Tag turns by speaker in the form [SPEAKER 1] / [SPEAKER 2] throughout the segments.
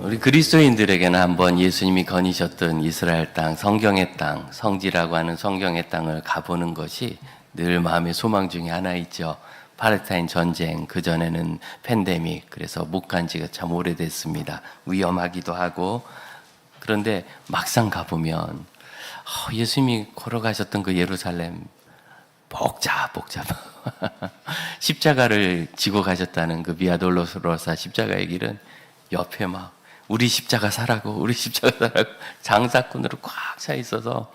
[SPEAKER 1] 우리 그리스도인들에게는 한번 예수님이 거니셨던 이스라엘 땅, 성경의 땅, 성지라고 하는 성경의 땅을 가보는 것이 늘 마음의 소망 중에 하나 있죠. 팔레스타인 전쟁, 그전에는 팬데믹, 그래서 못 간 지가 참 오래됐습니다. 위험하기도 하고. 그런데 막상 가보면 예수님이 걸어가셨던 그 예루살렘 복잡 십자가를 지고 가셨다는 그 비아 돌로로사 십자가의 길은 옆에 막 우리 십자가 사라고 장사꾼으로 꽉 차 있어서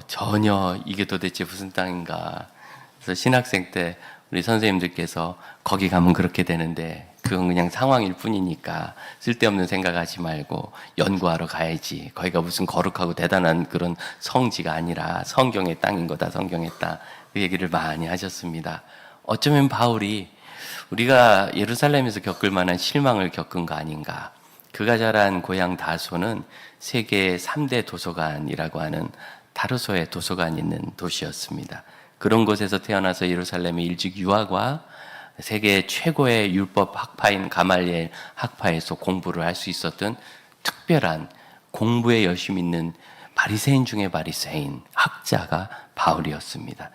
[SPEAKER 1] 전혀 이게 도대체 무슨 땅인가. 그래서 신학생 때 우리 선생님들께서 거기 가면 그렇게 되는데 그건 그냥 상황일 뿐이니까 쓸데없는 생각하지 말고 연구하러 가야지. 거기가 무슨 거룩하고 대단한 그런 성지가 아니라 성경의 땅인 거다. 성경의 땅. 그 얘기를 많이 하셨습니다. 어쩌면 바울이 우리가 예루살렘에서 겪을 만한 실망을 겪은 거 아닌가. 그가 자란 고향 다소는 세계 3대 도서관이라고 하는 타르소의 도서관이 있는 도시였습니다. 그런 곳에서 태어나서 예루살렘의 일찍 유아과 세계 최고의 율법 학파인 가말리엘 학파에서 공부를 할 수 있었던 특별한 공부에 열심히 있는 바리새인 중에 바리새인 학자가 바울이었습니다.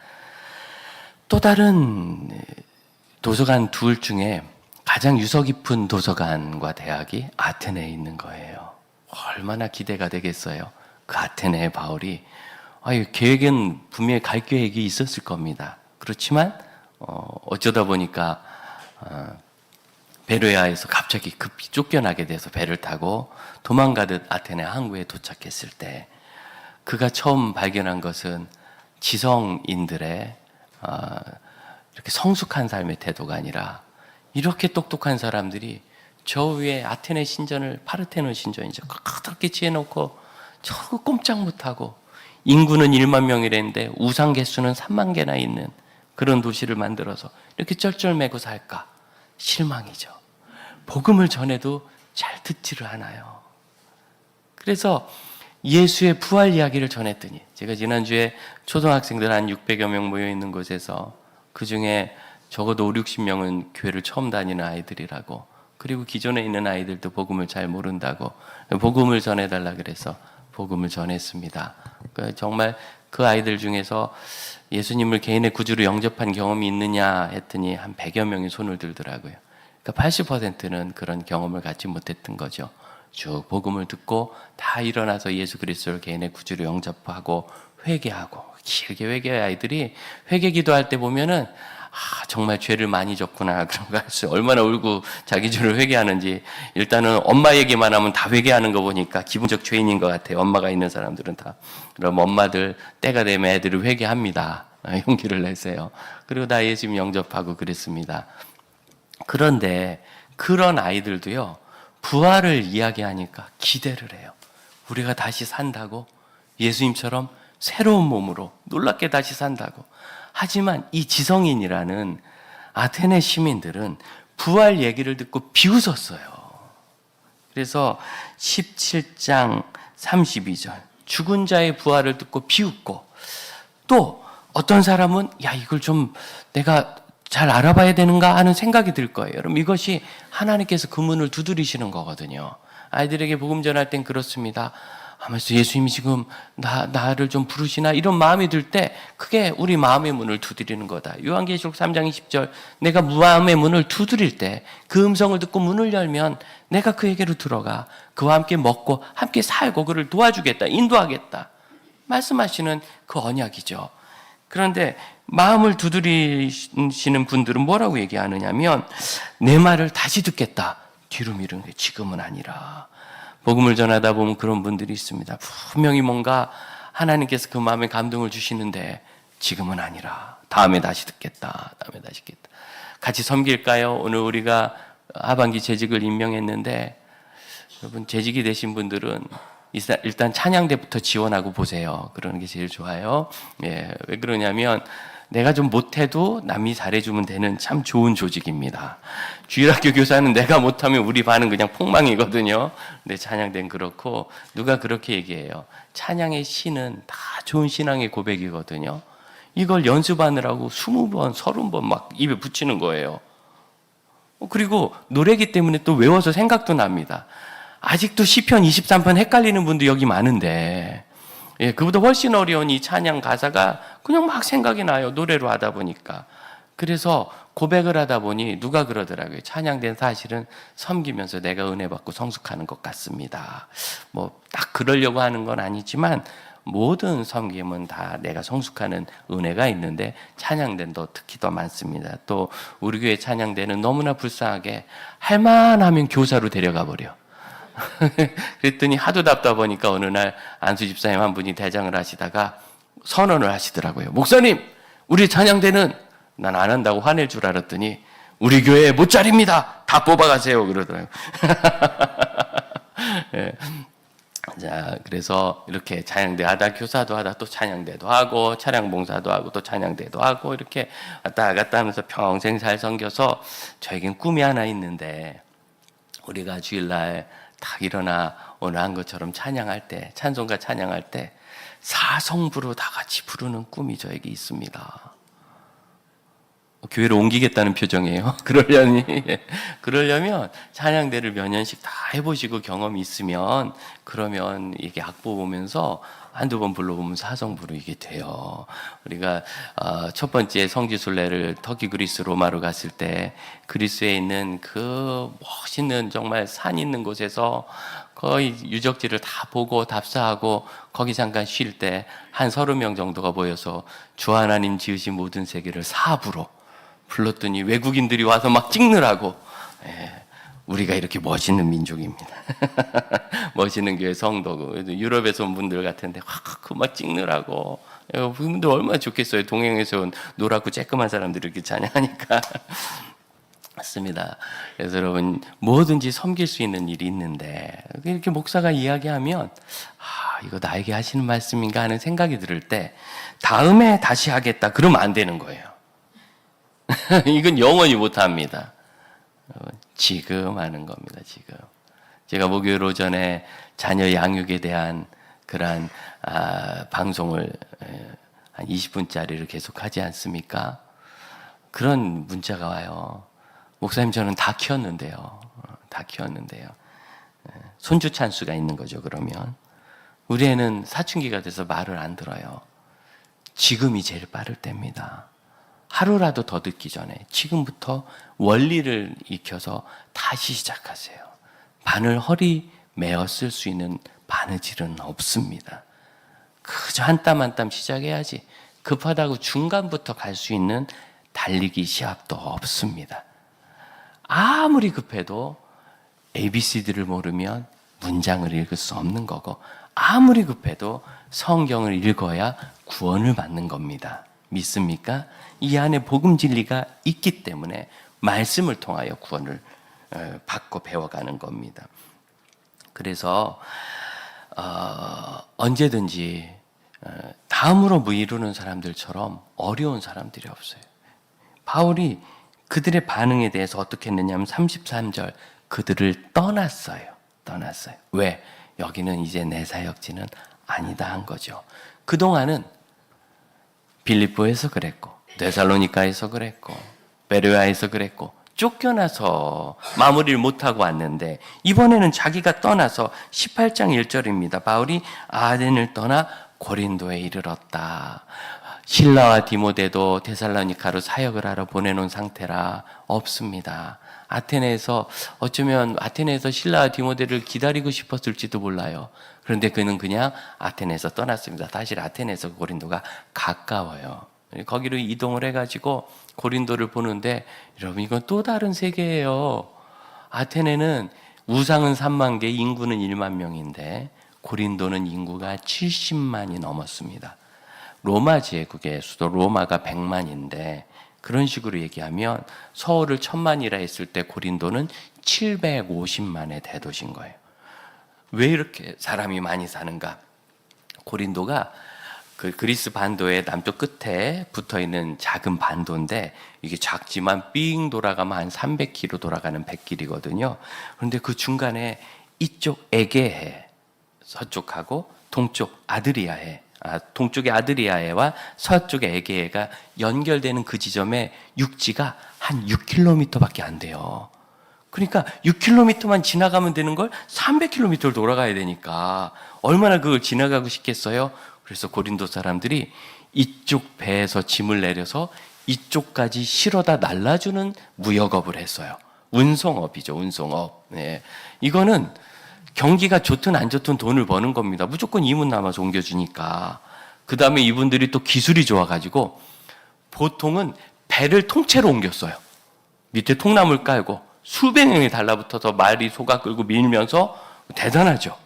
[SPEAKER 1] 또 다른 도서관 둘 중에 가장 유서 깊은 도서관과 대학이 아테네에 있는 거예요. 얼마나 기대가 되겠어요. 그 아테네의 바울이 계획은 분명히 갈 계획이 있었을 겁니다. 그렇지만 어쩌다 보니까 베로야에서 갑자기 급히 쫓겨나게 돼서 배를 타고 도망가듯 아테네 항구에 도착했을 때 그가 처음 발견한 것은 지성인들의 이렇게 성숙한 삶의 태도가 아니라 이렇게 똑똑한 사람들이 저 위에 아테네 신전을 파르테논 신전이죠. 그렇게 지어놓고 저거 꼼짝 못하고 인구는 1만 명이랬는데 우상 개수는 3만 개나 있는 그런 도시를 만들어서 이렇게 쩔쩔매고 살까? 실망이죠. 복음을 전해도 잘 듣지를 않아요. 그래서 예수의 부활 이야기를 전했더니 제가 지난주에 초등학생들 한 600여 명 모여 있는 곳에서 그 중에 적어도 5, 60명은 교회를 처음 다니는 아이들이라고, 그리고 기존에 있는 아이들도 복음을 잘 모른다고 복음을 전해달라 그래서 복음을 전했습니다. 정말 그 아이들 중에서 예수님을 개인의 구주로 영접한 경험이 있느냐 했더니 한 100여 명이 손을 들더라고요. 그러니까 80%는 그런 경험을 갖지 못했던 거죠. 쭉 복음을 듣고 다 일어나서 예수 그리스도를 개인의 구주로 영접하고 회개하고 길게 회개할 아이들이 회개 기도할 때 보면은 정말 죄를 많이 졌구나 그런 거 알았어요. 얼마나 울고 자기 죄를 회개하는지. 일단은 엄마 얘기만 하면 다 회개하는 거 보니까 기본적 죄인인 것 같아요. 엄마가 있는 사람들은 다. 그럼 엄마들 때가 되면 애들이 회개합니다. 용기를 내세요. 그리고 다 예수님 영접하고 그랬습니다. 그런데 그런 아이들도요, 부활을 이야기하니까 기대를 해요. 우리가 다시 산다고, 예수님처럼 새로운 몸으로 놀랍게 다시 산다고. 하지만 이 지성인이라는 아테네 시민들은 부활 얘기를 듣고 비웃었어요. 그래서 17장 32절 죽은 자의 부활을 듣고 비웃고, 또 어떤 사람은 이걸 좀 내가 잘 알아봐야 되는가 하는 생각이 들 거예요. 여러분, 이것이 하나님께서 그 문을 두드리시는 거거든요. 아이들에게 복음 전할 땐 그렇습니다. 하면서 예수님이 지금 나를 좀 부르시나 이런 마음이 들 때 그게 우리 마음의 문을 두드리는 거다. 요한계시록 3장 20절 내가 마음의 문을 두드릴 때 그 음성을 듣고 문을 열면 내가 그에게로 들어가 그와 함께 먹고 함께 살고 그를 도와주겠다, 인도하겠다 말씀하시는 그 언약이죠. 그런데 마음을 두드리시는 분들은 뭐라고 얘기하느냐면 내 말을 다시 듣겠다. 뒤로 미루는 게 지금은 아니라. 복음을 전하다 보면 그런 분들이 있습니다. 분명히 뭔가 하나님께서 그 마음에 감동을 주시는데 지금은 아니라 다음에 다시 듣겠다. 같이 섬길까요? 오늘 우리가 하반기 재직을 임명했는데 여러분, 재직이 되신 분들은 일단 찬양대부터 지원하고 보세요. 그러는 게 제일 좋아요. 왜 그러냐면 내가 좀 못해도 남이 잘해주면 되는 참 좋은 조직입니다. 주일학교 교사는 내가 못하면 우리 반은 그냥 폭망이거든요. 근데 찬양대는 그렇고, 누가 그렇게 얘기해요. 찬양의 시는 다 좋은 신앙의 고백이거든요. 이걸 연습하느라고 20번, 30번 막 입에 붙이는 거예요. 그리고 노래기 때문에 또 외워서 생각도 납니다. 아직도 시편 23편 헷갈리는 분도 여기 많은데, 예, 그보다 훨씬 어려운 이 찬양 가사가 그냥 막 생각이 나요. 노래로 하다 보니까. 그래서 고백을 하다 보니 누가 그러더라고요. 찬양된 사실은 섬기면서 내가 은혜 받고 성숙하는 것 같습니다. 뭐 딱 그러려고 하는 건 아니지만 모든 섬김은 다 내가 성숙하는 은혜가 있는데 찬양대는 더 특히 더 많습니다. 또 우리 교회 찬양대는 너무나 불쌍하게 할만하면 교사로 데려가 버려. 그랬더니 하도 답답하니까 어느 날 안수 집사님 한 분이 대장을 하시다가 선언을 하시더라고요. 목사님, 우리 찬양대는 난 안 한다고 화낼 줄 알았더니 우리 교회에 못 자립니다. 다 뽑아가세요. 그러더라고요. 네. 자, 그래서 이렇게 찬양대 하다 교사도 하다 또 찬양대도 하고 차량 봉사도 하고 또 찬양대도 하고 이렇게 왔다 갔다 하면서 평생 잘 섬겨서 저에겐 꿈이 하나 있는데 우리가 주일날 딱 일어나 오늘 한 것처럼 찬양할 때 찬송가 찬양할 때 사성부로 다 같이 부르는 꿈이 저에게 있습니다. 교회로 옮기겠다는 표정이에요. 그러려면 찬양대를 몇 년씩 다 해보시고 경험이 있으면 그러면 이게 악보 보면서 한두 번 불러보면 사성부로 이게 돼요. 우리가 첫 번째 성지순례를 터키, 그리스, 로마로 갔을 때 그리스에 있는 그 멋있는 정말 산 있는 곳에서 거의 유적지를 다 보고 답사하고 거기 잠깐 쉴 때 한 30명 정도가 모여서 주 하나님 지으신 모든 세계를 사부로 불렀더니 외국인들이 와서 막 찍느라고. 예, 우리가 이렇게 멋있는 민족입니다. 멋있는 교회 성도고 유럽에서 온 분들 같은데 막 찍느라고. 그분들 얼마나 좋겠어요. 동행에서 온 노랗고 쬐끄만 사람들이 이렇게 찬양하니까. 맞습니다. 그래서 여러분 뭐든지 섬길 수 있는 일이 있는데 이렇게 목사가 이야기하면 이거 나에게 하시는 말씀인가 하는 생각이 들을 때 다음에 다시 하겠다 그러면 안 되는 거예요. 이건 영원히 못합니다. 지금 하는 겁니다. 지금 제가 목요일 오전에 자녀 양육에 대한 그러한 방송을 한 20분짜리를 계속 하지 않습니까? 그런 문자가 와요. 목사님 저는 다 키웠는데요. 다 키웠는데요. 손주 찬수가 있는 거죠. 그러면 우리 애는 사춘기가 돼서 말을 안 들어요. 지금이 제일 빠를 때입니다. 하루라도 더 듣기 전에 지금부터 원리를 익혀서 다시 시작하세요. 바늘 허리 메어 쓸 수 있는 바느질은 없습니다. 그저 한 땀 한 땀 시작해야지 급하다고 중간부터 갈 수 있는 달리기 시합도 없습니다. 아무리 급해도 ABCD를 모르면 문장을 읽을 수 없는 거고 아무리 급해도 성경을 읽어야 구원을 받는 겁니다. 믿습니까? 이 안에 복음 진리가 있기 때문에 말씀을 통하여 구원을 받고 배워가는 겁니다. 그래서 언제든지 다음으로 미루는 사람들처럼 어려운 사람들이 없어요. 바울이 그들의 반응에 대해서 어떻게 했느냐면 33절 그들을 떠났어요. 왜? 여기는 이제 내 사역지는 아니다 한 거죠. 그동안은 빌립보에서 그랬고 데살로니가에서 그랬고 베레아에서 그랬고 쫓겨나서 마무리를 못하고 왔는데 이번에는 자기가 떠나서 18장 1절입니다. 바울이 아덴을 떠나 고린도에 이르렀다. 실라와 디모데도 데살로니가로 사역을 하러 보내놓은 상태라 없습니다. 아테네에서 어쩌면 아테네에서 실라와 디모데를 기다리고 싶었을지도 몰라요. 그런데 그는 그냥 아테네에서 떠났습니다. 사실 아테네에서 고린도가 가까워요. 거기로 이동을 해가지고 고린도를 보는데 여러분 이건 또 다른 세계예요. 아테네는 우상은 3만 개, 인구는 1만 명인데 고린도는 인구가 70만이 넘었습니다. 로마 제국의 수도 로마가 100만인데 그런 식으로 얘기하면 서울을 1000만이라 했을 때 고린도는 750만의 대도시인 거예요. 왜 이렇게 사람이 많이 사는가? 고린도가 그 그리스 반도의 남쪽 끝에 붙어있는 작은 반도인데 이게 작지만 삥 돌아가면 한 300km 돌아가는 백길이거든요. 그런데 그 중간에 이쪽 에게해 서쪽하고 동쪽 아드리아해 동쪽의 아드리아해와 서쪽의 에게해가 연결되는 그 지점에 육지가 한 한 6km밖에 안 돼요. 그러니까 6km만 지나가면 되는 걸 300km를 돌아가야 되니까 얼마나 그걸 지나가고 싶겠어요? 그래서 고린도 사람들이 이쪽 배에서 짐을 내려서 이쪽까지 실어다 날라주는 무역업을 했어요. 운송업이죠, 운송업. 네. 이거는 경기가 좋든 안 좋든 돈을 버는 겁니다. 무조건 이문 남아서 옮겨주니까. 그 다음에 이분들이 또 기술이 좋아가지고 보통은 배를 통째로 옮겼어요. 밑에 통나무를 깔고 수백 명이 달라붙어서 말이 속아 끌고 밀면서 대단하죠.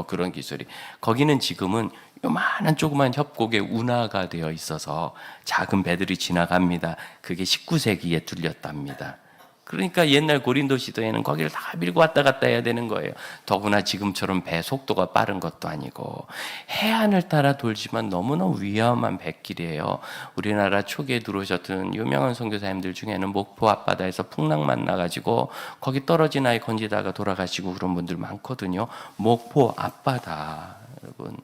[SPEAKER 1] 그런 기술이. 거기는 지금은 요만한 조그만 협곡에 운하가 되어 있어서 작은 배들이 지나갑니다. 그게 19세기에 뚫렸답니다. 그러니까 옛날 고린도 시대에는 거기를 다 밀고 왔다 갔다 해야 되는 거예요. 더구나 지금처럼 배 속도가 빠른 것도 아니고 해안을 따라 돌지만 너무나 위험한 뱃길이에요. 우리나라 초기에 들어오셨던 유명한 선교사님들 중에는 목포 앞바다에서 풍랑 만나가지고 거기 떨어진 아이 건지다가 돌아가시고 그런 분들 많거든요. 목포 앞바다, 여러분.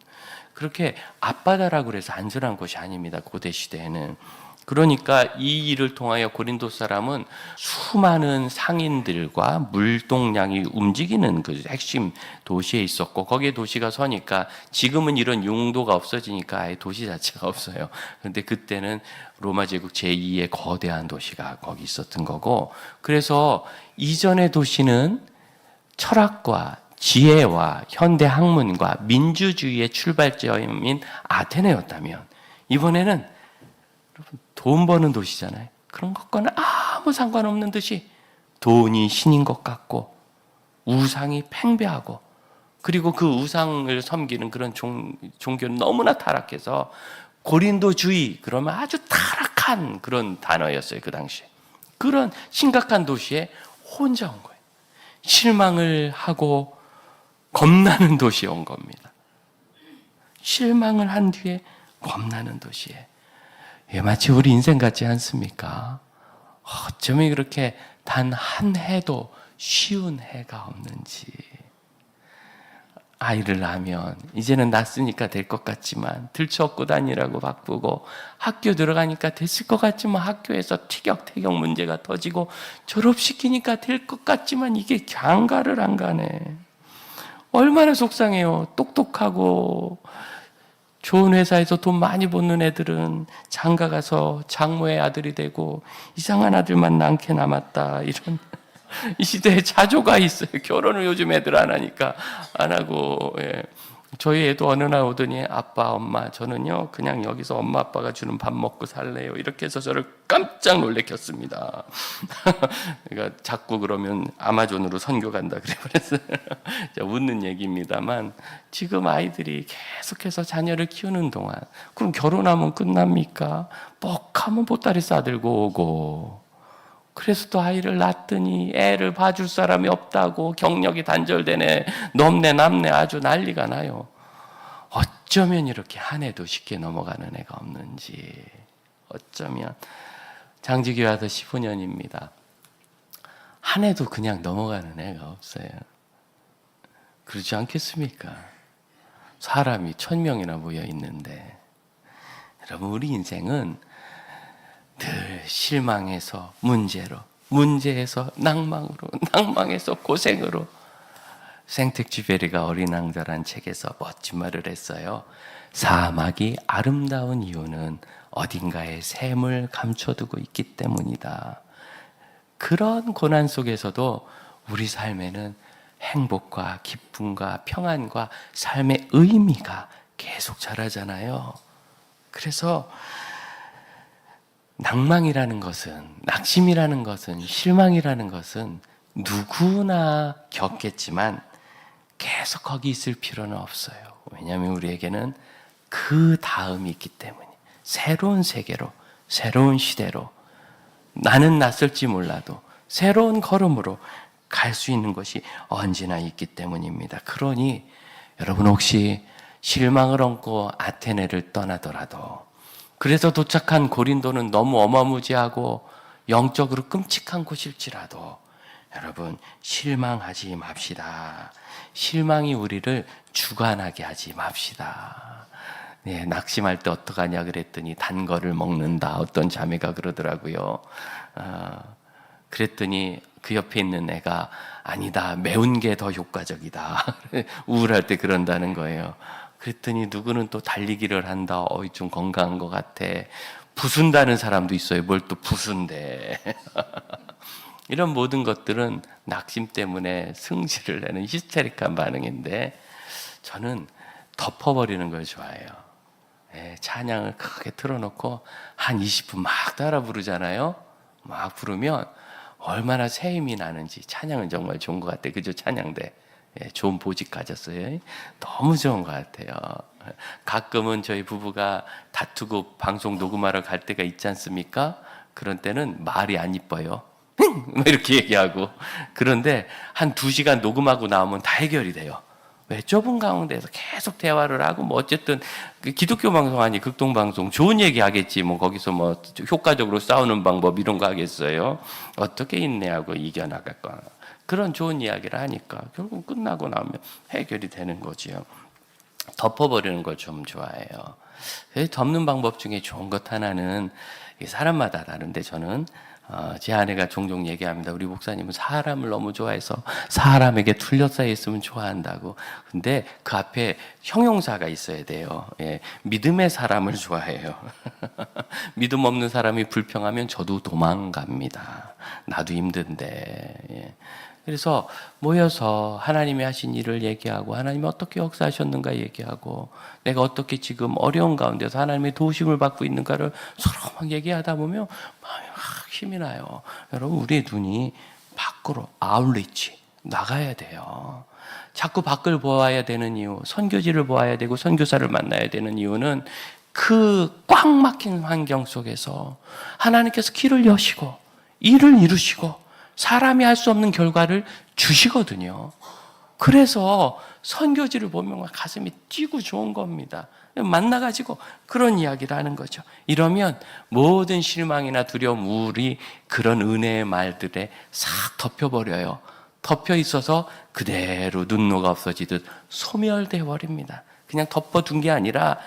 [SPEAKER 1] 그렇게 앞바다라고 해서 안전한 곳이 아닙니다. 고대 시대에는. 그러니까 이 일을 통하여 고린도 사람은 수많은 상인들과 물동량이 움직이는 그 핵심 도시에 있었고, 거기에 도시가 서니까 지금은 이런 용도가 없어지니까 아예 도시 자체가 없어요. 그런데 그때는 로마 제국 제2의 거대한 도시가 거기 있었던 거고, 그래서 이전의 도시는 철학과 지혜와 현대 학문과 민주주의의 출발점인 아테네였다면, 이번에는 돈 버는 도시잖아요. 그런 것과는 아무 상관없는 듯이 돈이 신인 것 같고 우상이 팽배하고, 그리고 그 우상을 섬기는 그런 종교는 너무나 타락해서 고린도주의 그러면 아주 타락한 그런 단어였어요. 그 당시에. 그런 심각한 도시에 혼자 온 거예요. 실망을 하고 겁나는 도시에 온 겁니다. 실망을 한 뒤에 겁나는 도시에. 예, 마치 우리 인생 같지 않습니까? 어쩌면 그렇게 단 한 해도 쉬운 해가 없는지. 아이를 낳으면 이제는 낳았으니까 될 것 같지만 들쳐업고 다니라고 바쁘고, 학교 들어가니까 됐을 것 같지만 학교에서 티격태격 문제가 터지고, 졸업시키니까 될 것 같지만 이게 장가를 안 가네. 얼마나 속상해요. 똑똑하고 좋은 회사에서 돈 많이 버는 애들은 장가 가서 장모의 아들이 되고 이상한 아들만 낳게 남았다. 이런 이 시대에 자조가 있어요. 결혼을 요즘 애들 안 하니까 안 하고. 예. 저희 애도 어느 날 오더니 아빠, 엄마, 저는요 그냥 여기서 엄마 아빠가 주는 밥 먹고 살래요. 이렇게 해서 저를 깜짝 놀래켰습니다. 그러니까 자꾸 그러면 아마존으로 선교 간다 그래버렸어요. 웃는 얘기입니다만, 지금 아이들이 계속해서 자녀를 키우는 동안, 그럼 결혼하면 끝납니까? 뻑하면 보따리 싸들고 오고, 그래서 또 아이를 낳더니 애를 봐줄 사람이 없다고 경력이 단절되네, 넘네 남네 아주 난리가 나요. 어쩌면 이렇게 한 해도 쉽게 넘어가는 애가 없는지. 어쩌면 장지교회 와서 15년입니다. 한 해도 그냥 넘어가는 애가 없어요. 그렇지 않겠습니까? 사람이 1000명이나 모여 있는데, 여러분, 우리 인생은 늘 실망해서 문제로, 문제에서 낭망으로, 낭망에서 고생으로. 생텍쥐페리가 어린 왕자란 책에서 멋진 말을 했어요. 사막이 아름다운 이유는 어딘가에 샘을 감춰두고 있기 때문이다. 그런 고난 속에서도 우리 삶에는 행복과 기쁨과 평안과 삶의 의미가 계속 자라잖아요. 그래서 낭망이라는 것은, 낙심이라는 것은, 실망이라는 것은 누구나 겪겠지만 계속 거기 있을 필요는 없어요. 왜냐하면 우리에게는 그 다음이 있기 때문에, 새로운 세계로, 새로운 시대로, 나는 낯설지 몰라도 새로운 걸음으로 갈 수 있는 것이 언제나 있기 때문입니다. 그러니 여러분, 혹시 실망을 얹고 아테네를 떠나더라도, 그래서 도착한 고린도는 너무 어마무지하고 영적으로 끔찍한 곳일지라도 여러분, 실망하지 맙시다. 실망이 우리를 주관하게 하지 맙시다. 네, 낙심할 때 어떡하냐 그랬더니 단 거를 먹는다. 어떤 자매가 그러더라고요. 그랬더니 그 옆에 있는 애가 아니다, 매운 게 더 효과적이다. 우울할 때 그런다는 거예요. 그랬더니 누구는 또 달리기를 한다. 어이, 좀 건강한 것 같아. 부순다는 사람도 있어요. 뭘 또 부순대. 이런 모든 것들은 낙심 때문에 승질을 내는 히스테릭한 반응인데, 저는 덮어버리는 걸 좋아해요. 찬양을 크게 틀어놓고 한 20분 막 따라 부르잖아요. 막 부르면 얼마나 새 힘이 나는지. 찬양은 정말 좋은 것 같아요. 그죠? 찬양대. 좋은 보직 가졌어요. 너무 좋은 것 같아요. 가끔은 저희 부부가 다투고 방송 녹음하러 갈 때가 있지 않습니까? 그런 때는 말이 안 이뻐요. 이렇게 얘기하고. 그런데 한 2시간 녹음하고 나오면 다 해결이 돼요. 왜? 좁은 가운데서 계속 대화를 하고, 뭐 어쨌든 기독교 방송 아니 극동 방송 좋은 얘기 하겠지. 뭐 거기서 뭐 효과적으로 싸우는 방법 이런 거 하겠어요? 어떻게 인내하고 이겨나갈 거야. 그런 좋은 이야기를 하니까 결국 끝나고 나면 해결이 되는 거지요. 덮어버리는 걸 좀 좋아해요. 덮는 방법 중에 좋은 것 하나는, 사람마다 다른데 저는 제 아내가 종종 얘기합니다. 우리 목사님은 사람을 너무 좋아해서 사람에게 둘러싸여 있으면 좋아한다고. 근데 그 앞에 형용사가 있어야 돼요. 믿음의 사람을 좋아해요. 믿음 없는 사람이 불평하면 저도 도망갑니다. 나도 힘든데. 그래서 모여서 하나님이 하신 일을 얘기하고, 하나님이 어떻게 역사하셨는가 얘기하고, 내가 어떻게 지금 어려운 가운데서 하나님의 도우심을 받고 있는가를 서로 막 얘기하다 보면 마음이 막 힘이 나요. 여러분, 우리의 눈이 밖으로 아울리치 나가야 돼요. 자꾸 밖을 보아야 되는 이유, 선교지를 보아야 되고 선교사를 만나야 되는 이유는 그 꽉 막힌 환경 속에서 하나님께서 길을 여시고 일을 이루시고 사람이 할 수 없는 결과를 주시거든요. 그래서 선교지를 보면 가슴이 뛰고 좋은 겁니다. 만나가지고 그런 이야기를 하는 거죠. 이러면 모든 실망이나 두려움, 우울이 그런 은혜의 말들에 싹 덮여버려요. 덮여 있어서 그대로 눈노가 없어지듯 소멸되어 버립니다. 그냥 덮어둔 게 아니라,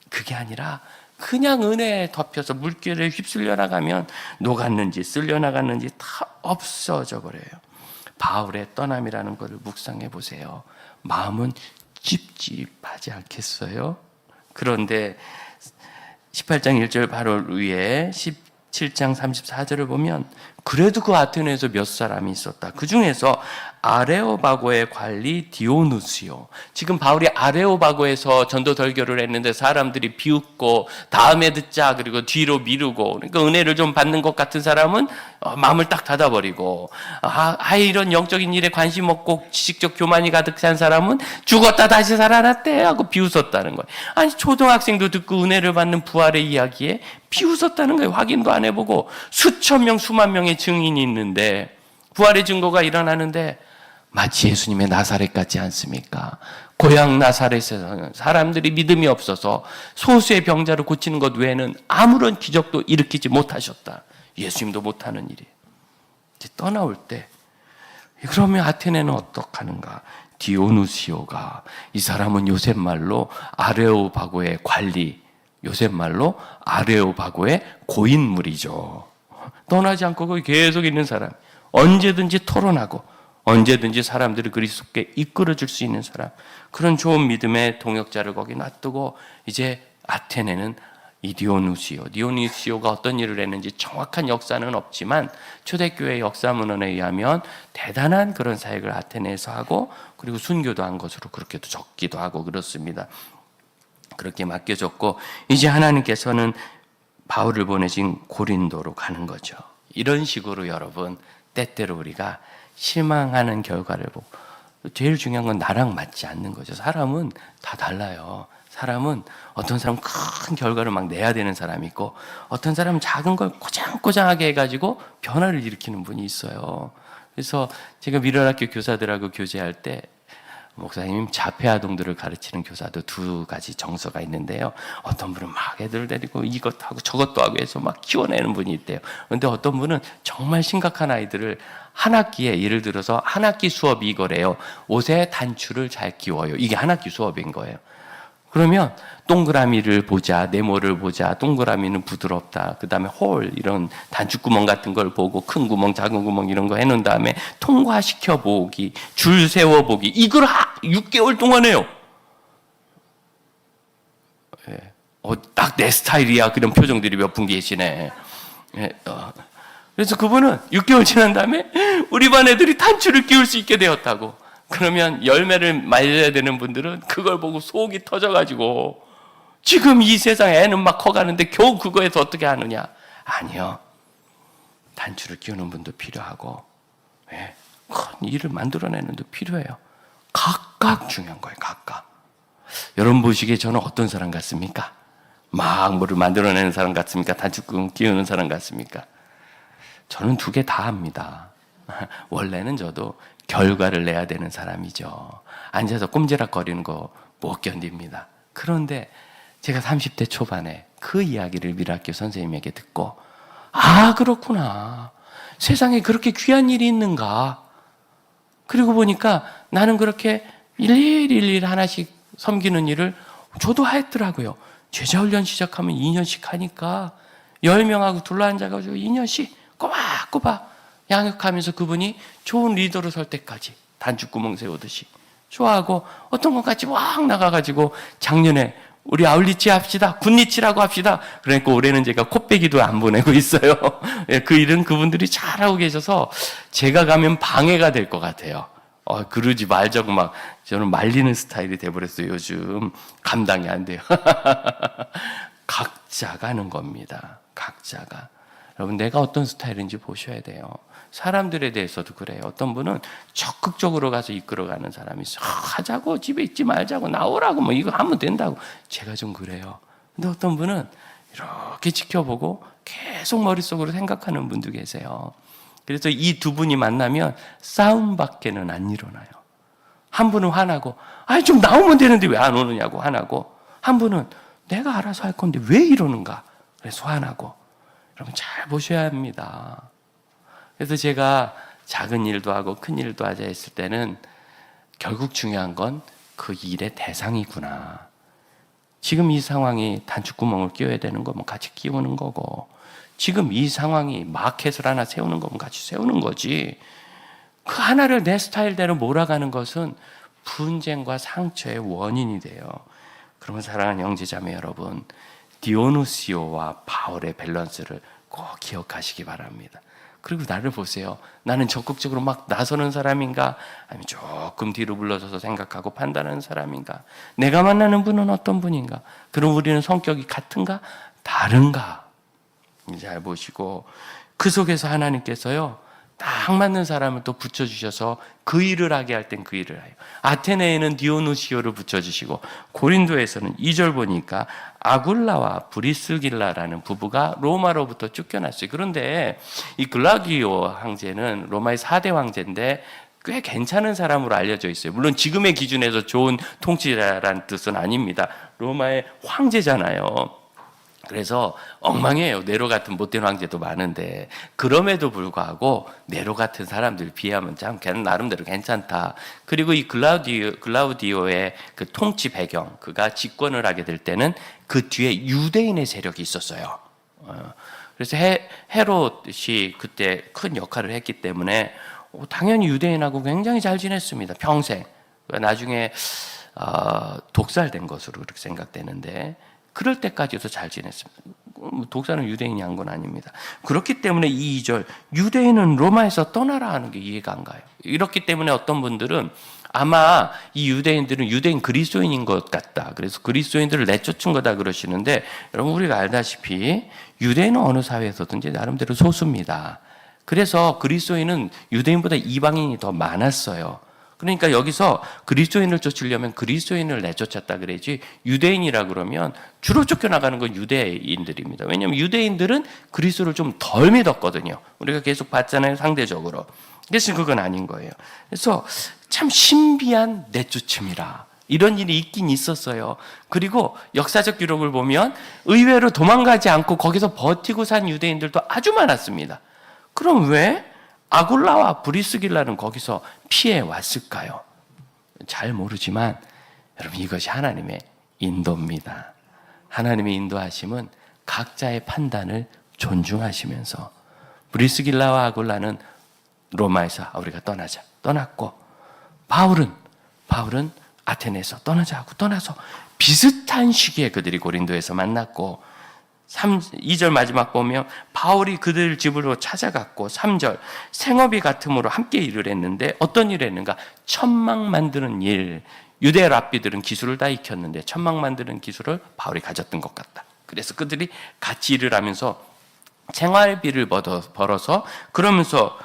[SPEAKER 1] 그게 아니라 그냥 은혜에 덮여서 물결에 휩쓸려 나가면 녹았는지 쓸려 나갔는지 다 없어져 버려요. 바울의 떠남이라는 것을 묵상해 보세요. 마음은 찝찝하지 않겠어요? 그런데 18장 1절 바로 위에 17장 34절을 보면, 그래도 그 아테네에서 몇 사람이 있었다. 그 중에서 아레오바고의 관리 디오누시오. 지금 바울이 아레오바고에서 전도 설교를 했는데 사람들이 비웃고 다음에 듣자 그리고 뒤로 미루고, 그러니까 은혜를 좀 받는 것 같은 사람은 마음을 딱 닫아버리고, 이런 영적인 일에 관심 없고 지식적 교만이 가득 찬 사람은 죽었다 다시 살아났대 하고 비웃었다는 거예요. 아니, 초등학생도 듣고 은혜를 받는 부활의 이야기에 비웃었다는 거예요. 확인도 안 해보고. 수천 명 수만 명의 증인이 있는데, 부활의 증거가 일어나는데 마치 예수님의 나사렛 같지 않습니까? 고향 나사렛에서는 사람들이 믿음이 없어서 소수의 병자를 고치는 것 외에는 아무런 기적도 일으키지 못하셨다. 예수님도 못하는 일이에요. 이제 떠나올 때, 그러면 아테네는 어떡하는가? 디오누시오가, 이 사람은 요셉 말로 아레오바고의 관리, 요셉 말로 아레오바고의 고인물이죠. 떠나지 않고 거기 계속 있는 사람, 언제든지 토론하고 언제든지 사람들을 그리스도께 이끌어줄 수 있는 사람, 그런 좋은 믿음의 동역자를 거기 놔두고, 이제 아테네는 이 디오누시오가 어떤 일을 했는지 정확한 역사는 없지만 초대교회 역사문헌에 의하면 대단한 그런 사역을 아테네에서 하고, 그리고 순교도 한 것으로 그렇게도 적기도 하고 그렇습니다. 그렇게 맡겨졌고, 이제 하나님께서는 바울을 보내신 고린도로 가는 거죠. 이런 식으로 여러분, 때때로 우리가 실망하는 결과를 보고, 제일 중요한 건 나랑 맞지 않는 거죠. 사람은 다 달라요. 사람은 어떤 사람은 큰 결과를 막 내야 되는 사람이 있고, 어떤 사람은 작은 걸 꼬장꼬장하게 해가지고 변화를 일으키는 분이 있어요. 그래서 제가 미련학교 교사들하고 교제할 때, 목사님 자폐 아동들을 가르치는 교사도 2가지 정서가 있는데요. 어떤 분은 막 애들을 데리고 이것도 하고 저것도 하고 해서 막 키워내는 분이 있대요. 그런데 어떤 분은 정말 심각한 아이들을 한 학기에, 예를 들어서 한 학기 수업이 이거래요. 옷의 단추를 잘 끼워요. 이게 한 학기 수업인 거예요. 그러면 동그라미를 보자, 네모를 보자, 동그라미는 부드럽다. 그 다음에 홀, 이런 단추구멍 같은 걸 보고 큰 구멍, 작은 구멍 이런 거 해놓은 다음에 통과시켜 보기, 줄 세워 보기. 이걸 6개월 동안 해요. 예. 딱 내 스타일이야. 그런 표정들이 몇 분 계시네. 예. 그래서 그분은 6개월 지난 다음에 우리 반 애들이 단추를 끼울 수 있게 되었다고. 그러면 열매를 맺어야 되는 분들은 그걸 보고 속이 터져가지고 지금 이 세상에 애는 막 커가는데 겨우 그거에서 어떻게 하느냐? 아니요. 단추를 끼우는 분도 필요하고, 예, 큰 일을 만들어내는 분도 필요해요. 각각 중요한 거예요. 각각. 여러분 보시기에 저는 어떤 사람 같습니까? 막 뭐를 만들어내는 사람 같습니까? 단추 끼우는 사람 같습니까? 저는 두 개 다 합니다. 원래는 저도 결과를 내야 되는 사람이죠. 앉아서 꼼지락거리는 거 못 견딥니다. 그런데 제가 30대 초반에 그 이야기를 미라클 선생님에게 듣고, 아, 그렇구나. 세상에 그렇게 귀한 일이 있는가. 그리고 보니까 나는 그렇게 일일이 하나씩 섬기는 일을 저도 했더라고요. 제자훈련 시작하면 2년씩 하니까 10명하고 둘러앉아가지고 2년씩 꼬박꼬박 양육하면서 그분이 좋은 리더로 설 때까지 단추구멍 세우듯이 좋아하고, 어떤 것 같이 막 나가가지고 작년에 우리 아울리치 합시다, 굿리치라고 합시다. 그러니까 올해는 제가 코빼기도 안 보내고 있어요. 그 일은 그분들이 잘하고 계셔서 제가 가면 방해가 될 것 같아요. 그러지 말자고 막 저는 말리는 스타일이 돼버렸어요. 요즘 감당이 안 돼요. 각자가 하는 겁니다. 각자가. 여러분, 내가 어떤 스타일인지 보셔야 돼요. 사람들에 대해서도 그래요. 어떤 분은 적극적으로 가서 이끌어가는 사람이 있어요. 하자고, 집에 있지 말자고, 나오라고, 뭐 이거 하면 된다고. 제가 좀 그래요. 근데 어떤 분은 이렇게 지켜보고 계속 머릿속으로 생각하는 분도 계세요. 그래서 이 두 분이 만나면 싸움밖에는 안 일어나요. 한 분은 화나고, 아니 좀 나오면 되는데 왜 안 오느냐고 화나고, 한 분은 내가 알아서 할 건데 왜 이러는가, 그래서 화나고. 여러분 잘 보셔야 합니다. 그래서 제가 작은 일도 하고 큰 일도 하자 했을 때는 결국 중요한 건 그 일의 대상이구나. 지금 이 상황이 단추구멍을 끼워야 되는 거면 같이 끼우는 거고, 지금 이 상황이 마켓을 하나 세우는 거면 같이 세우는 거지, 그 하나를 내 스타일대로 몰아가는 것은 분쟁과 상처의 원인이 돼요. 그러면 사랑하는 형제자매 여러분, 디오누시오와 바울의 밸런스를 꼭 기억하시기 바랍니다. 그리고 나를 보세요. 나는 적극적으로 막 나서는 사람인가, 아니면 조금 뒤로 물러서서 생각하고 판단하는 사람인가, 내가 만나는 분은 어떤 분인가, 그럼 우리는 성격이 같은가 다른가 잘 보시고, 그 속에서 하나님께서요 딱 맞는 사람을 또 붙여주셔서 그 일을 하게 할 땐 그 일을 해요. 아테네에는 디오누시오를 붙여주시고, 고린도에서는 2절 보니까 아굴라와 브리스길라라는 부부가 로마로부터 쫓겨났어요. 그런데 이 글라디오 황제는 로마의 4대 황제인데 꽤 괜찮은 사람으로 알려져 있어요. 물론 지금의 기준에서 좋은 통치자라는 뜻은 아닙니다. 로마의 황제잖아요. 그래서 엉망이에요. 네로 같은 못된 황제도 많은데, 그럼에도 불구하고 네로 같은 사람들 비하면 참 걔는 나름대로 괜찮다. 그리고 이 글라우디오의 그 통치 배경, 그가 집권을 하게 될 때는 그 뒤에 유대인의 세력이 있었어요. 그래서 헤롯이 그때 큰 역할을 했기 때문에 당연히 유대인하고 굉장히 잘 지냈습니다. 평생. 나중에 독살된 것으로 그렇게 생각되는데, 그럴 때까지도 잘 지냈습니다. 독사는 유대인이 한 건 아닙니다. 그렇기 때문에 이 2절, 유대인은 로마에서 떠나라 하는 게 이해가 안 가요. 이렇기 때문에 어떤 분들은 아마 이 유대인들은 유대인 그리스도인인 것 같다, 그래서 그리스도인들을 내쫓은 거다 그러시는데, 여러분 우리가 알다시피 유대인은 어느 사회에서든지 나름대로 소수입니다. 그래서 그리스도인은 유대인보다 이방인이 더 많았어요. 그러니까 여기서 그리스도인을 쫓으려면 그리스도인을 내쫓았다 그래야지, 유대인이라 그러면 주로 쫓겨나가는 건 유대인들입니다. 왜냐하면 유대인들은 그리스도를 좀 덜 믿었거든요. 우리가 계속 봤잖아요, 상대적으로. 그래서 그건 아닌 거예요. 그래서 참 신비한 내쫓음이라, 이런 일이 있긴 있었어요. 그리고 역사적 기록을 보면 의외로 도망가지 않고 거기서 버티고 산 유대인들도 아주 많았습니다. 그럼 왜 아굴라와 브리스길라는 거기서 피해 왔을까요? 잘 모르지만 여러분, 이것이 하나님의 인도입니다. 하나님의 인도하심은 각자의 판단을 존중하시면서 브리스길라와 아굴라는 로마에서 우리가 떠났고 바울은 아테네에서 떠나자 하고 떠나서 비슷한 시기에 그들이 고린도에서 만났고 2절 마지막 보면 바울이 그들 집으로 찾아갔고 3절 생업이 같음으로 함께 일을 했는데 어떤 일을 했는가? 천막 만드는 일. 유대 랍비들은 기술을 다 익혔는데 천막 만드는 기술을 바울이 가졌던 것 같다. 그래서 그들이 같이 일을 하면서 생활비를 벌어서 그러면서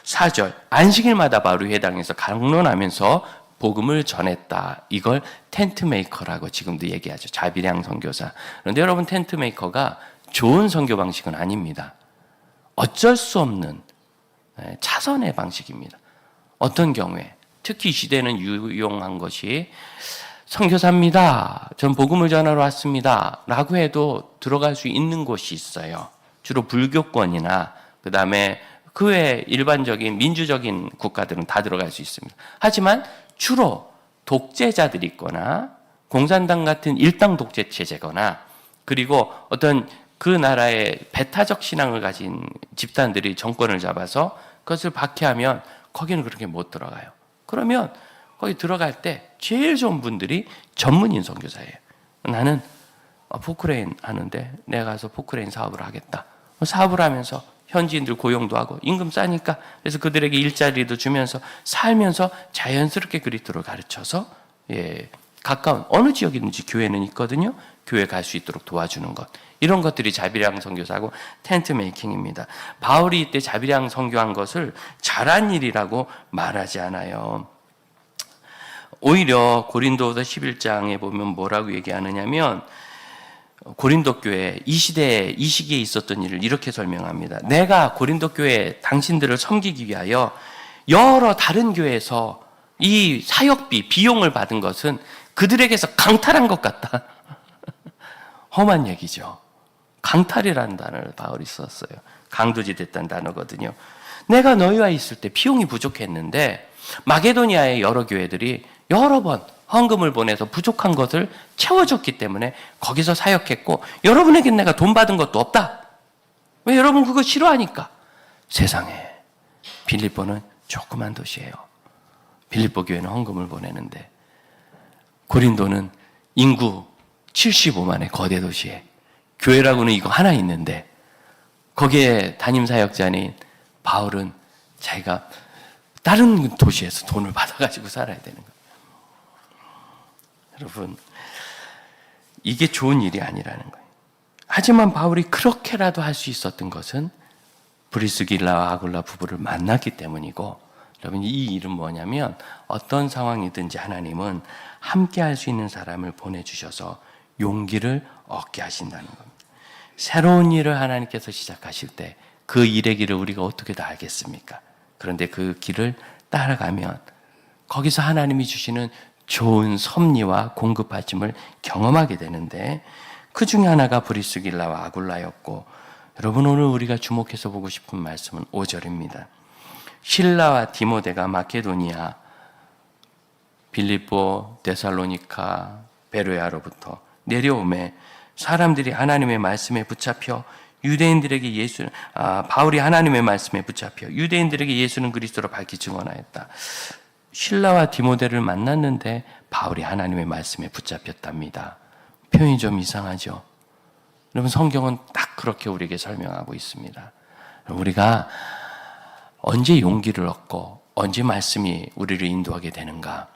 [SPEAKER 1] 4절 안식일마다 바울이 회당에서 강론하면서 복음을 전했다. 이걸 텐트 메이커라고 지금도 얘기하죠. 자비량 선교사. 그런데 여러분 텐트 메이커가 좋은 선교 방식은 아닙니다. 어쩔 수 없는 차선의 방식입니다. 어떤 경우에 특히 이 시대는 유용한 것이 선교사입니다. 전 복음을 전하러 왔습니다. 라고 해도 들어갈 수 있는 곳이 있어요. 주로 불교권이나 그 다음에 그 외 일반적인 민주적인 국가들은 다 들어갈 수 있습니다. 하지만 주로 독재자들이 있거나 공산당 같은 일당 독재 체제거나 그리고 어떤 그 나라의 배타적 신앙을 가진 집단들이 정권을 잡아서 그것을 박해하면 거기는 그렇게 못 들어가요. 그러면 거기 들어갈 때 제일 좋은 분들이 전문인 선교사예요. 나는 포크레인 하는데 내가 가서 포크레인 사업을 하겠다. 사업을 하면서 현지인들 고용도 하고 임금 싸니까 그래서 그들에게 일자리도 주면서 살면서 자연스럽게 그리스도를 가르쳐서 가까운 어느 지역이든지 교회는 있거든요. 교회 갈 수 있도록 도와주는 것. 이런 것들이 자비량 선교사고 텐트 메이킹입니다. 바울이 이때 자비량 선교한 것을 잘한 일이라고 말하지 않아요. 오히려 고린도서 11장에 보면 뭐라고 얘기하느냐면 고린도 교회 이 시기에 있었던 일을 이렇게 설명합니다. 내가 고린도 교회 당신들을 섬기기 위하여 여러 다른 교회에서 이 사역비 비용을 받은 것은 그들에게서 강탈한 것 같다. 험한 얘기죠. 강탈이라는 단어를 바울이 썼어요. 강도지 됐다는 단어거든요. 내가 너희와 있을 때 비용이 부족했는데 마게도니아의 여러 교회들이 여러 번 헌금을 보내서 부족한 것을 채워줬기 때문에 거기서 사역했고 여러분에겐 내가 돈 받은 것도 없다. 왜? 여러분 그거 싫어하니까. 세상에 빌립보는 조그만 도시예요. 빌립보 교회는 헌금을 보내는데 고린도는 인구 75만의 거대 도시에 교회라고는 이거 하나 있는데 거기에 담임 사역자인 바울은 자기가 다른 도시에서 돈을 받아가지고 살아야 되는 거예요. 여러분, 이게 좋은 일이 아니라는 거예요. 하지만 바울이 그렇게라도 할 수 있었던 것은 브리스길라와 아굴라 부부를 만났기 때문이고, 여러분 이 일은 뭐냐면 어떤 상황이든지 하나님은 함께 할 수 있는 사람을 보내주셔서 용기를 얻게 하신다는 겁니다. 새로운 일을 하나님께서 시작하실 때 그 일의 길을 우리가 어떻게 다 알겠습니까? 그런데 그 길을 따라가면 거기서 하나님이 주시는 좋은 섭리와 공급하심을 경험하게 되는데 그 중에 하나가 브리스길라와 아굴라였고, 여러분 오늘 우리가 주목해서 보고 싶은 말씀은 5절입니다. 실라와 디모데가 마케도니아, 빌립보, 데살로니카, 베로야로부터 내려오매 사람들이 하나님의 말씀에 붙잡혀 유대인들에게 바울이 하나님의 말씀에 붙잡혀 유대인들에게 예수는 그리스도로 밝히 증언하였다. 실라와 디모데를 만났는데 바울이 하나님의 말씀에 붙잡혔답니다. 표현이 좀 이상하죠? 여러분 성경은 딱 그렇게 우리에게 설명하고 있습니다. 우리가 언제 용기를 얻고 언제 말씀이 우리를 인도하게 되는가?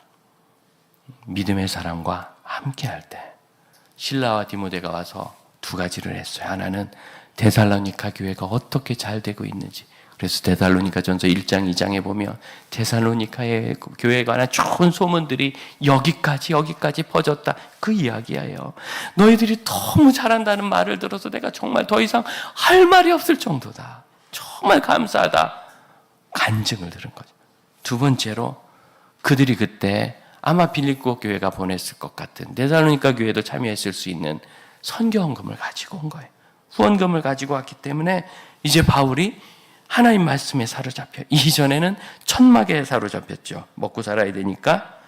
[SPEAKER 1] 믿음의 사람과 함께 할 때. 실라와 디모데가 와서 두 가지를 했어요. 하나는 데살로니가 교회가 어떻게 잘 되고 있는지. 그래서 데살로니가 전서 1장 2장에 보면 데살로니카의 교회에 관한 좋은 소문들이 여기까지 퍼졌다. 그 이야기예요. 너희들이 너무 잘한다는 말을 들어서 내가 정말 더 이상 할 말이 없을 정도다. 정말 감사하다. 간증을 들은 거죠. 두 번째로 그들이 그때 아마 빌립보 교회가 보냈을 것 같은 데살로니가 교회도 참여했을 수 있는 선교 헌금을 가지고 온 거예요. 후원금을 가지고 왔기 때문에 이제 바울이 하나님 말씀에 사로잡혀, 이전에는 천막에 사로잡혔죠. 먹고 살아야 되니까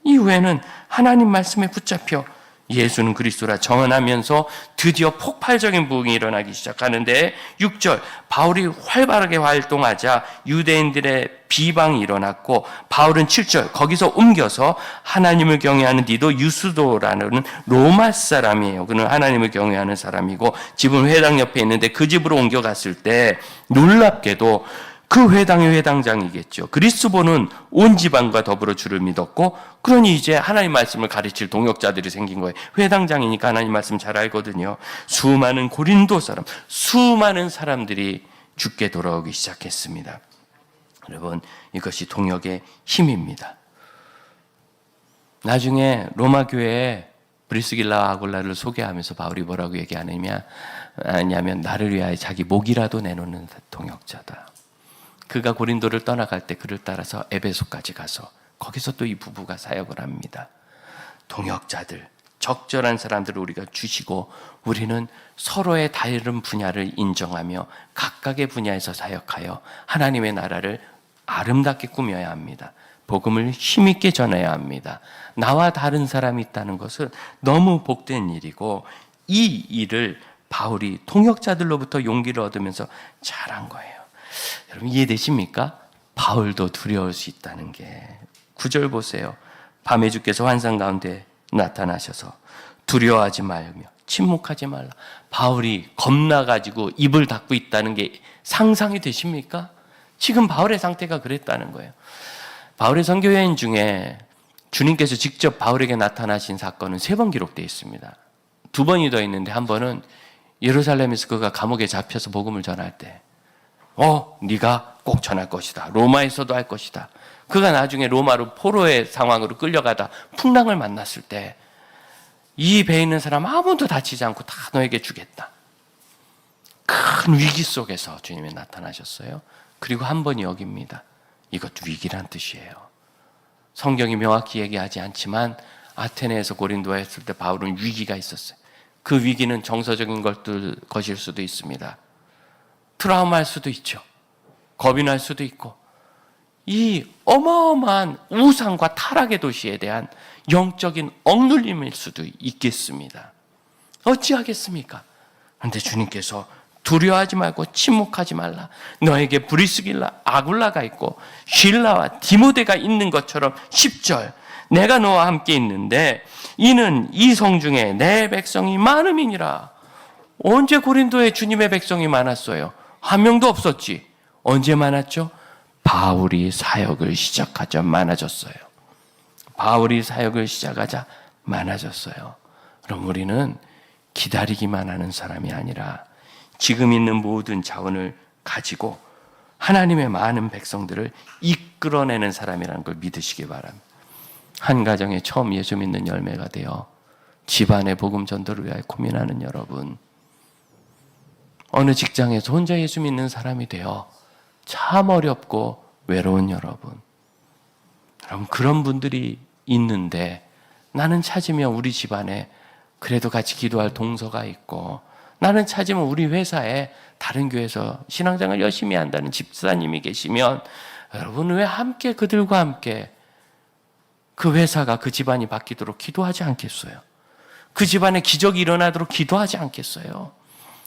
[SPEAKER 1] 이후에는 하나님 말씀에 붙잡혀 예수는 그리스도라 정언하면서 드디어 폭발적인 부흥이 일어나기 시작하는데 6절 바울이 활발하게 활동하자 유대인들의 비방이 일어났고 바울은 7절 거기서 옮겨서 하나님을 경외하는 디도 유스도라는 로마 사람이에요. 그는 하나님을 경외하는 사람이고 집은 회당 옆에 있는데 그 집으로 옮겨갔을 때 놀랍게도 그 회당의 회당장이겠죠. 그리스도는 온 집안과 더불어 주를 믿었고 그러니 이제 하나님 말씀을 가르칠 동역자들이 생긴 거예요. 회당장이니까 하나님 말씀 잘 알거든요. 수많은 고린도 사람, 수많은 사람들이 주께 돌아오기 시작했습니다. 여러분, 이것이 동역의 힘입니다. 나중에 로마 교회에 브리스길라와 아굴라를 소개하면서 바울이 뭐라고 얘기하냐면 나를 위하여 자기 목이라도 내놓는 동역자다. 그가 고린도를 떠나갈 때 그를 따라서 에베소까지 가서 거기서 또 이 부부가 사역을 합니다. 동역자들, 적절한 사람들을 우리가 주시고 우리는 서로의 다른 분야를 인정하며 각각의 분야에서 사역하여 하나님의 나라를 아름답게 꾸며야 합니다. 복음을 힘있게 전해야 합니다. 나와 다른 사람이 있다는 것은 너무 복된 일이고 이 일을 바울이 동역자들로부터 용기를 얻으면서 잘한 거예요. 여러분 이해되십니까? 바울도 두려울 수 있다는 게 9절 보세요. 밤에 주께서 환상 가운데 나타나셔서 두려워하지 말며 침묵하지 말라. 바울이 겁나가지고 입을 닫고 있다는 게 상상이 되십니까? 지금 바울의 상태가 그랬다는 거예요. 바울의 선교 여행 중에 주님께서 직접 바울에게 나타나신 사건은 3번 기록되어 있습니다. 2번이 더 있는데 한 번은 예루살렘에서 그가 감옥에 잡혀서 복음을 전할 때 네가 꼭 전할 것이다. 로마에서도 할 것이다. 그가 나중에 로마로 포로의 상황으로 끌려가다 풍랑을 만났을 때 이 배에 있는 사람 아무도 다치지 않고 다 너에게 주겠다. 큰 위기 속에서 주님이 나타나셨어요. 그리고 한 번이 여기입니다. 이것도 위기란 뜻이에요. 성경이 명확히 얘기하지 않지만 아테네에서 고린도에 했을 때 바울은 위기가 있었어요. 그 위기는 정서적인 것일 수도 있습니다. 트라우마일 수도 있죠. 겁이 날 수도 있고 이 어마어마한 우상과 타락의 도시에 대한 영적인 억눌림일 수도 있겠습니다. 어찌하겠습니까? 그런데 주님께서 두려워하지 말고 침묵하지 말라. 너에게 브리스길라, 아굴라가 있고 실라와 디모데가 있는 것처럼 10절 내가 너와 함께 있는데 이는 이 성 중에 내 백성이 많음이니라. 언제 고린도에 주님의 백성이 많았어요? 한 명도 없었지. 언제 많았죠? 바울이 사역을 시작하자 많아졌어요. 바울이 사역을 시작하자 많아졌어요. 그럼 우리는 기다리기만 하는 사람이 아니라 지금 있는 모든 자원을 가지고 하나님의 많은 백성들을 이끌어내는 사람이라는 걸 믿으시기 바랍니다. 한 가정에 처음 예수 믿는 열매가 되어 집안의 복음 전도를 위하여 고민하는 여러분, 어느 직장에서 혼자 예수 믿는 사람이 되어 참 어렵고 외로운 여러분, 그런 분들이 있는데 나는 찾으면 우리 집안에 그래도 같이 기도할 동서가 있고 나는 찾으면 우리 회사에 다른 교회에서 신앙생활 열심히 한다는 집사님이 계시면 여러분 왜 함께 그들과 함께 그 회사가 그 집안이 바뀌도록 기도하지 않겠어요? 그 집안에 기적이 일어나도록 기도하지 않겠어요?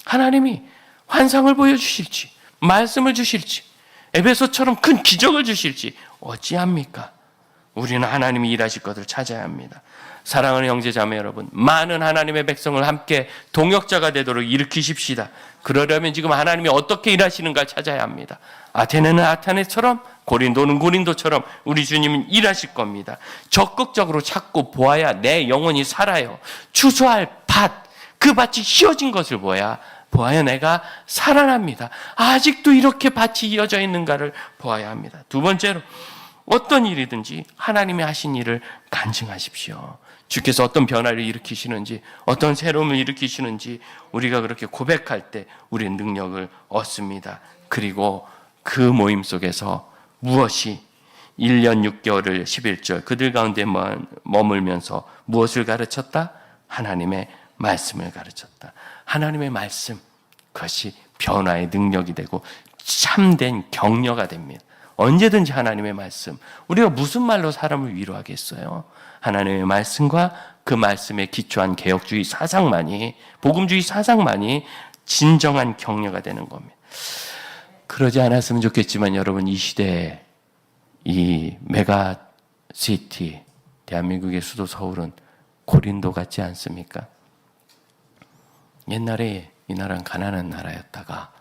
[SPEAKER 1] 하나님이 환상을 보여주실지 말씀을 주실지 에베소처럼 큰 기적을 주실지 어찌합니까? 우리는 하나님이 일하실 것을 찾아야 합니다. 사랑하는 형제자매 여러분, 많은 하나님의 백성을 함께 동역자가 되도록 일으키십시다. 그러려면 지금 하나님이 어떻게 일하시는가 찾아야 합니다. 아테네는 아테네처럼 고린도는 고린도처럼 우리 주님은 일하실 겁니다. 적극적으로 찾고 보아야 내 영혼이 살아요. 추수할 밭, 그 밭이 휘어진 것을 보아야 내가 살아납니다. 아직도 이렇게 밭이 이어져 있는가를 보아야 합니다. 두 번째로 어떤 일이든지 하나님이 하신 일을 간증하십시오. 주께서 어떤 변화를 일으키시는지 어떤 새로움을 일으키시는지 우리가 그렇게 고백할 때 우리는 능력을 얻습니다. 그리고 그 모임 속에서 무엇이 1년 6개월을 11절 그들 가운데 머물면서 무엇을 가르쳤다? 하나님의 말씀을 가르쳤다. 하나님의 말씀, 그것이 변화의 능력이 되고 참된 격려가 됩니다. 언제든지 하나님의 말씀. 우리가 무슨 말로 사람을 위로하겠어요? 하나님의 말씀과 그 말씀에 기초한 개혁주의 사상만이, 복음주의 사상만이 진정한 격려가 되는 겁니다. 그러지 않았으면 좋겠지만 여러분, 이 시대에 이 메가시티, 대한민국의 수도 서울은 고린도 같지 않습니까? 옛날에 이 나라는 가난한 나라였다가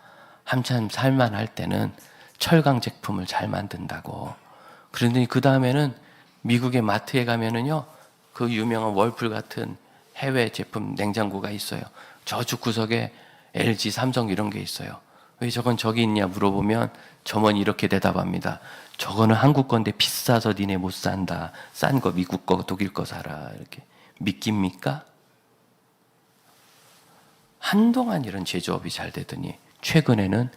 [SPEAKER 1] 한참 살만할 때는 철강 제품을 잘 만든다고. 그런데 그 다음에는 미국의 마트에 가면은요, 그 유명한 월풀 같은 해외 제품 냉장고가 있어요. 저쪽 구석에 LG, 삼성 이런 게 있어요. 왜 저건 저기 있냐 물어보면 점원이 이렇게 대답합니다. 저거는 한국 건데 비싸서 니네 못 산다. 싼 거 미국 거, 독일 거 사라. 이렇게. 믿깁니까? 한동안 이런 제조업이 잘 되더니 최근에는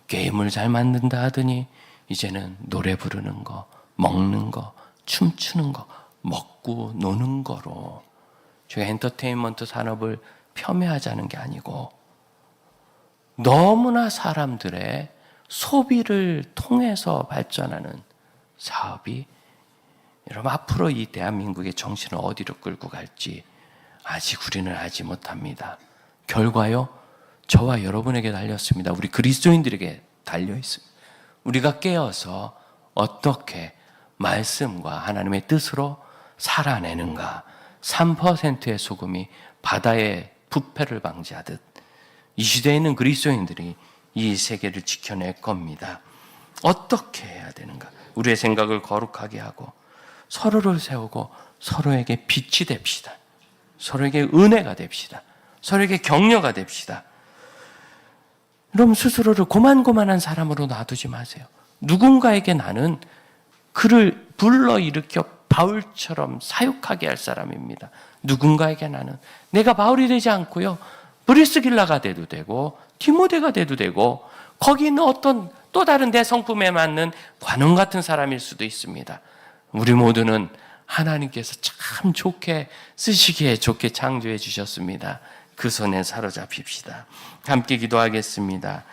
[SPEAKER 1] 게임을 잘 만든다 하더니 이제는 노래 부르는 거, 먹는 거, 춤추는 거, 먹고 노는 거로 제가 엔터테인먼트 산업을 폄훼하자는 게 아니고 너무나 사람들의 소비를 통해서 발전하는 사업이 여러분 앞으로 이 대한민국의 정신을 어디로 끌고 갈지 아직 우리는 알지 못합니다. 결과요, 저와 여러분에게 달렸습니다. 우리 그리스도인들에게 달려 있습니다. 우리가 깨어서 어떻게 말씀과 하나님의 뜻으로 살아내는가. 3%의 소금이 바다의 부패를 방지하듯 이 시대에 있는 그리스도인들이 이 세계를 지켜낼 겁니다. 어떻게 해야 되는가? 우리의 생각을 거룩하게 하고 서로를 세우고 서로에게 빛이 됩시다. 서로에게 은혜가 됩시다. 서로에게 격려가 됩시다. 여러분 스스로를 고만고만한 사람으로 놔두지 마세요. 누군가에게 나는 그를 불러일으켜 바울처럼 사육하게 할 사람입니다. 누군가에게 나는 내가 바울이 되지 않고요, 브리스길라가 돼도 되고 디모데가 돼도 되고 거기 있는 어떤 또 다른 내 성품에 맞는 관원 같은 사람일 수도 있습니다. 우리 모두는 하나님께서 참 좋게 쓰시기에 좋게 창조해 주셨습니다. 그 손에 사로잡힙시다. 함께 기도하겠습니다.